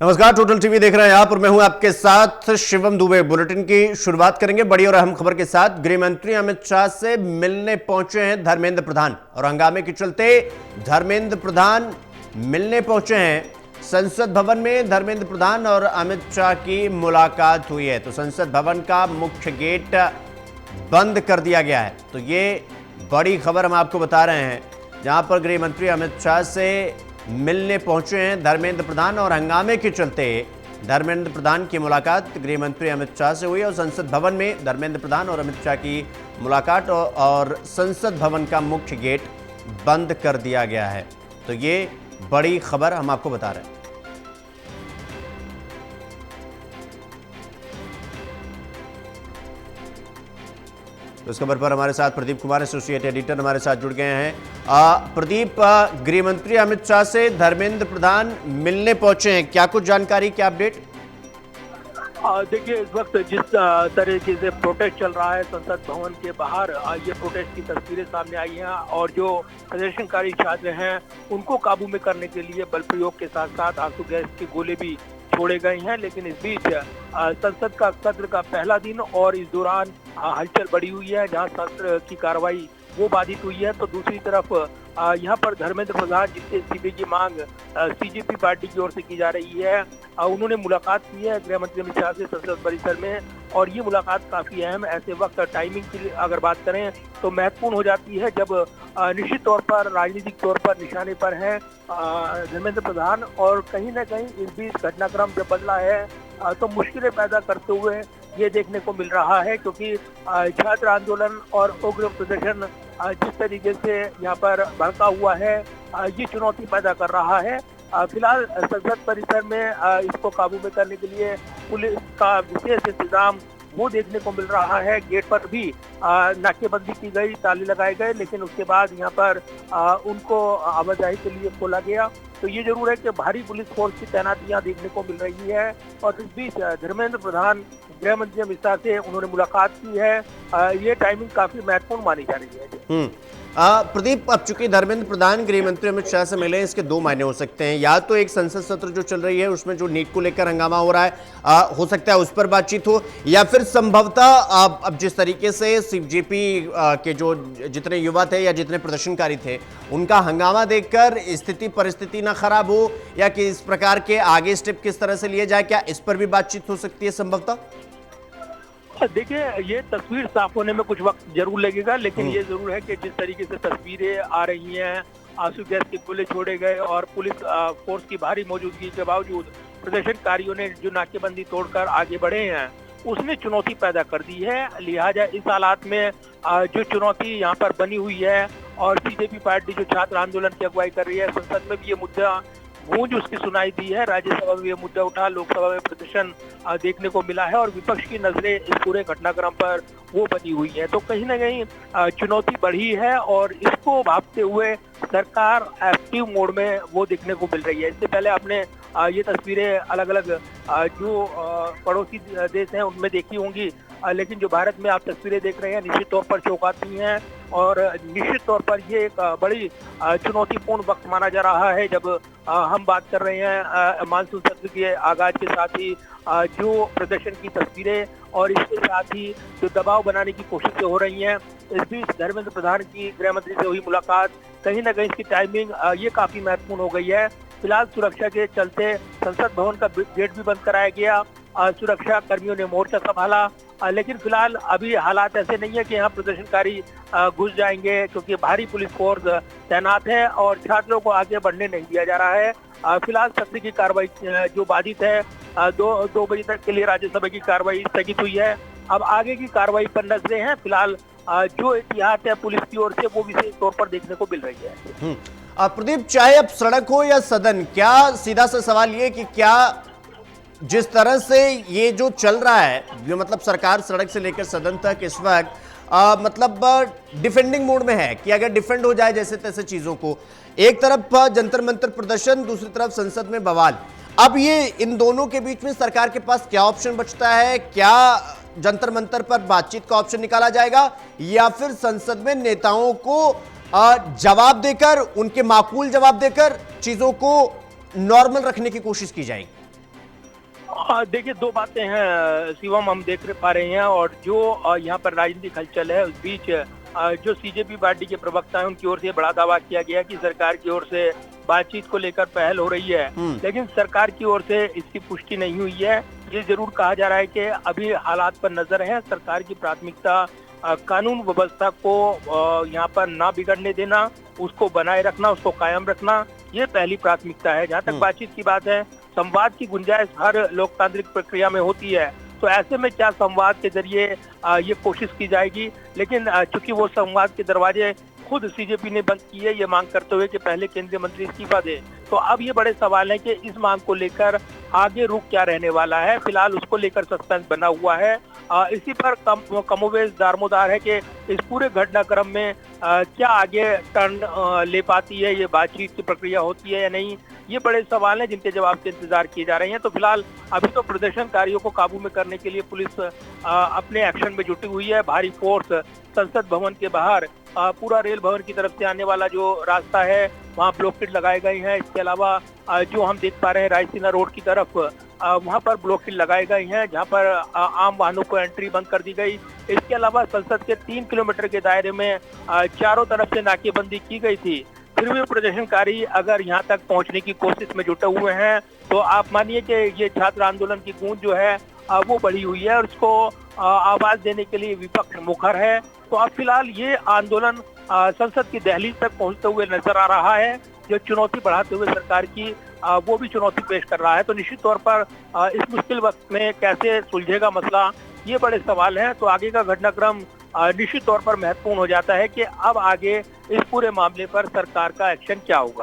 नमस्कार, total TV देख रहे हैं आप और मैं हूं आपके साथ शिवम दुबे। बुलेटिन की शुरुआत करेंगे बड़ी और अहम खबर के साथ। गृह मंत्री अमित शाह से मिलने पहुंचे हैं धर्मेंद्र प्रधान और हंगामे के चलते धर्मेंद्र प्रधान मिलने पहुंचे हैं संसद भवन में। धर्मेंद्र प्रधान और अमित शाह की मुलाकात हुई है तो संसद भवन का मुख्य गेट बंद कर दिया गया है। तो ये बड़ी खबर हम आपको बता रहे हैं, जहां पर गृह मंत्री अमित शाह से मिलने पहुंचे हैं धर्मेंद्र प्रधान और हंगामे के चलते धर्मेंद्र प्रधान की मुलाकात गृह मंत्री अमित शाह से हुई और संसद भवन में धर्मेंद्र प्रधान और अमित शाह की मुलाकात और संसद भवन का मुख्य गेट बंद कर दिया गया है। तो ये बड़ी खबर हम आपको बता रहे हैं। तो इस खबर पर हमारे साथ प्रदीप कुमार एसोसिएट एडिटर हमारे साथ जुड़ गए हैं। प्रदीप, गृह मंत्री अमित शाह से धर्मेंद्र प्रधान मिलने पहुंचे हैं, क्या कुछ जानकारी, क्या अपडेट? देखिए, इस वक्त जिस तरीके से प्रोटेस्ट चल रहा है संसद भवन के बाहर, ये प्रोटेस्ट की तस्वीरें सामने आई हैं और जो प्रदर्शनकारी छात्र हैं उनको काबू में करने के लिए बल प्रयोग के साथ साथ आंसू गैस के गोले भी छोड़े गए हैं। लेकिन इस बीच संसद का सत्र का पहला दिन और इस दौरान हलचल बढ़ी हुई है, जहां सत्र की कार्रवाई वो बाधित हुई है तो दूसरी तरफ यहाँ पर धर्मेंद्र प्रधान, जिससे इस्तीफे की मांग सीजेपी पार्टी की ओर से की जा रही है, उन्होंने मुलाकात की है गृह मंत्री अमित शाह से संसद परिसर में। और ये मुलाकात काफी अहम, ऐसे वक्त टाइमिंग की अगर बात करें तो महत्वपूर्ण हो जाती है जब निश्चित तौर पर राजनीतिक तौर पर निशाने पर है धर्मेंद्र प्रधान। और कहीं न कहीं इस बीच घटनाक्रम जब बदला है तो मुश्किलें पैदा करते हुए ये देखने को मिल रहा है, क्योंकि छात्र आंदोलन और उग्र प्रदर्शन जिस तरीके से यहाँ पर भड़का हुआ है ये चुनौती पैदा कर रहा है। फिलहाल संसद परिसर में इसको काबू में करने के लिए पुलिस का विशेष इंतजाम वो देखने को मिल रहा है। गेट पर भी नाकेबंदी की गई, ताले लगाए गए, लेकिन उसके बाद यहाँ पर उनको आवाजाही के लिए खोला गया। तो ये जरूर है कि भारी पुलिस फोर्स की तैनातियां देखने को मिल रही है। और इस बीच धर्मेंद्र प्रधान गृह मंत्री अमित शाह से उन्होंने मुलाकात की है, ये टाइमिंग काफी महत्वपूर्ण मानी जा रही है। प्रदीप, अब चूंकि धर्मेंद्र प्रधान गृह मंत्री अमित शाह से मिले, इसके दो मायने हो सकते हैं। या तो एक संसद सत्र जो चल रही है उसमें जो नीट को लेकर हंगामा हो रहा है हो सकता है उस पर बातचीत हो, या फिर संभवतः अब जिस तरीके से सीजेपी के जो जितने युवा थे या जितने प्रदर्शनकारी थे उनका हंगामा देखकर स्थिति परिस्थिति ना खराब हो, या कि इस प्रकार के आगे स्टेप किस तरह से लिए जाए, क्या इस पर भी बातचीत हो सकती है संभवतः? देखिए, ये तस्वीर साफ होने में कुछ वक्त जरूर लगेगा, लेकिन ये जरूर है कि जिस तरीके से तस्वीरें आ रही हैं, आंसू गैस के गोले छोड़े गए और पुलिस फोर्स की भारी मौजूदगी के बावजूद प्रदर्शनकारियों ने जो नाकेबंदी तोड़कर आगे बढ़े हैं उसने चुनौती पैदा कर दी है। लिहाजा इस हालात में जो चुनौती यहाँ पर बनी हुई है और बीजेपी पार्टी जो छात्र आंदोलन की अगुवाई कर रही है, संसद में भी ये मुद्दा गूंज उसकी सुनाई दी है, राज्यसभा में ये मुद्दा उठा, लोकसभा में प्रदर्शन देखने को मिला है और विपक्ष की नजरें इस पूरे घटनाक्रम पर वो बनी हुई है। तो कहीं ना कहीं चुनौती बढ़ी है और इसको भांपते हुए सरकार एक्टिव मोड में वो देखने को मिल रही है। इससे पहले आपने ये तस्वीरें अलग अलग जो पड़ोसी देश हैं उनमें देखी होंगी, लेकिन जो भारत में आप तस्वीरें देख रहे हैं निश्चित तौर पर चौंकाती हैं और निश्चित तौर पर ये एक बड़ी चुनौतीपूर्ण वक्त माना जा रहा है जब हम बात कर रहे हैं मानसून सत्र के आगाज के साथ ही जो प्रदर्शन की तस्वीरें और इसके साथ ही जो दबाव बनाने की कोशिशें हो रही हैं। इस बीच धर्मेंद्र प्रधान की गृह मंत्री से हुई मुलाकात, कहीं ना कहीं इसकी टाइमिंग ये काफी महत्वपूर्ण हो गई है। फिलहाल सुरक्षा के चलते संसद भवन का गेट भी बंद कराया गया, सुरक्षा कर्मियों ने मोर्चा संभाला, लेकिन फिलहाल अभी हालात ऐसे नहीं है कि यहाँ प्रदर्शनकारी घुस जाएंगे, क्योंकि भारी पुलिस फोर्स तैनात है और छात्रों को आगे बढ़ने नहीं दिया जा रहा है। फिलहाल सत्र की कार्रवाई जो बाधित है, दो बजे तक के लिए राज्यसभा की कार्रवाई स्थगित हुई है। अब आगे की कार्रवाई पर नजरें हैं। फिलहाल जो एहतियात है पुलिस की ओर से वो विशेष तौर पर देखने को मिल रही है। प्रदीप, चाहे अब सड़क हो या सदन, क्या सीधा सा सवाल ये कि क्या जिस तरह से ये जो चल रहा है, जो मतलब सरकार सड़क से लेकर सदन तक इस वक्त मतलब डिफेंडिंग मोड में है कि अगर डिफेंड हो जाए जैसे तैसे चीजों को, एक तरफ जंतर मंतर प्रदर्शन, दूसरी तरफ संसद में बवाल। अब ये इन दोनों के बीच में सरकार के पास क्या ऑप्शन बचता है? क्या जंतर मंतर पर बातचीत का ऑप्शन निकाला जाएगा या फिर संसद में नेताओं को जवाब देकर, उनके माकूल जवाब देकर चीजों को नॉर्मल रखने की कोशिश की जाएगी? देखिए, दो बातें हैं शिवम, हम देख पा रहे हैं। और जो यहाँ पर राजनीतिक हलचल है, उस बीच जो सीजेपी पार्टी के प्रवक्ता हैं, उनकी ओर से बड़ा दावा किया गया कि सरकार की ओर से बातचीत को लेकर पहल हो रही है, लेकिन सरकार की ओर से इसकी पुष्टि नहीं हुई है। ये जरूर कहा जा रहा है कि अभी हालात पर नजर है। सरकार की प्राथमिकता कानून व्यवस्था को यहाँ पर ना बिगड़ने देना, उसको बनाए रखना, उसको कायम रखना, ये पहली प्राथमिकता है। जहाँ तक बातचीत की बात है, संवाद की गुंजाइश हर लोकतांत्रिक प्रक्रिया में होती है, तो ऐसे में क्या संवाद के जरिए ये कोशिश की जाएगी। लेकिन चूंकि वो संवाद के दरवाजे खुद सीजेपी ने बंद किए, ये मांग करते हुए कि पहले केंद्रीय मंत्री इस्तीफा दे, तो अब ये बड़े सवाल है कि इस मांग को लेकर आगे रुख क्या रहने वाला है। फिलहाल उसको लेकर सस्पेंस बना हुआ है। इसी पर कमोवेश दारोमदार है कि इस पूरे घटनाक्रम में क्या आगे टर्न ले पाती है, ये बातचीत की प्रक्रिया होती है या नहीं, ये बड़े सवाल हैं जिनके जवाब के इंतजार किए जा रहे हैं। तो फिलहाल अभी तो प्रदर्शनकारियों को काबू में करने के लिए पुलिस अपने एक्शन में जुटी हुई है। भारी फोर्स संसद भवन के बाहर, पूरा रेल भवन की तरफ से आने वाला जो रास्ता है, वहाँ ब्लॉकेड लगाए गए हैं। इसके अलावा जो हम देख पा रहे हैं रायसीना रोड की तरफ, वहाँ पर ब्लॉकेड लगाए गए हैं, जहाँ पर आम वाहनों को एंट्री बंद कर दी गई। इसके अलावा संसद के 3 किलोमीटर के दायरे में चारों तरफ से नाकेबंदी की गई थी। फिर भी प्रदर्शनकारी अगर यहाँ तक पहुँचने की कोशिश में जुटे हुए हैं, तो आप मानिए कि ये छात्र आंदोलन की गूंज जो है वो बढ़ी हुई है और इसको आवाज देने के लिए विपक्ष मुखर है। तो अब फिलहाल ये आंदोलन संसद की दहलीज तक पहुंचते हुए नजर आ रहा है, जो चुनौती बढ़ाते हुए सरकार की वो भी चुनौती पेश कर रहा है। तो निश्चित तौर पर इस मुश्किल वक्त में कैसे सुलझेगा मसला, ये बड़े सवाल हैं। तो आगे का घटनाक्रम निश्चित तौर पर महत्वपूर्ण हो जाता है कि अब आगे इस पूरे मामले पर सरकार का एक्शन क्या होगा।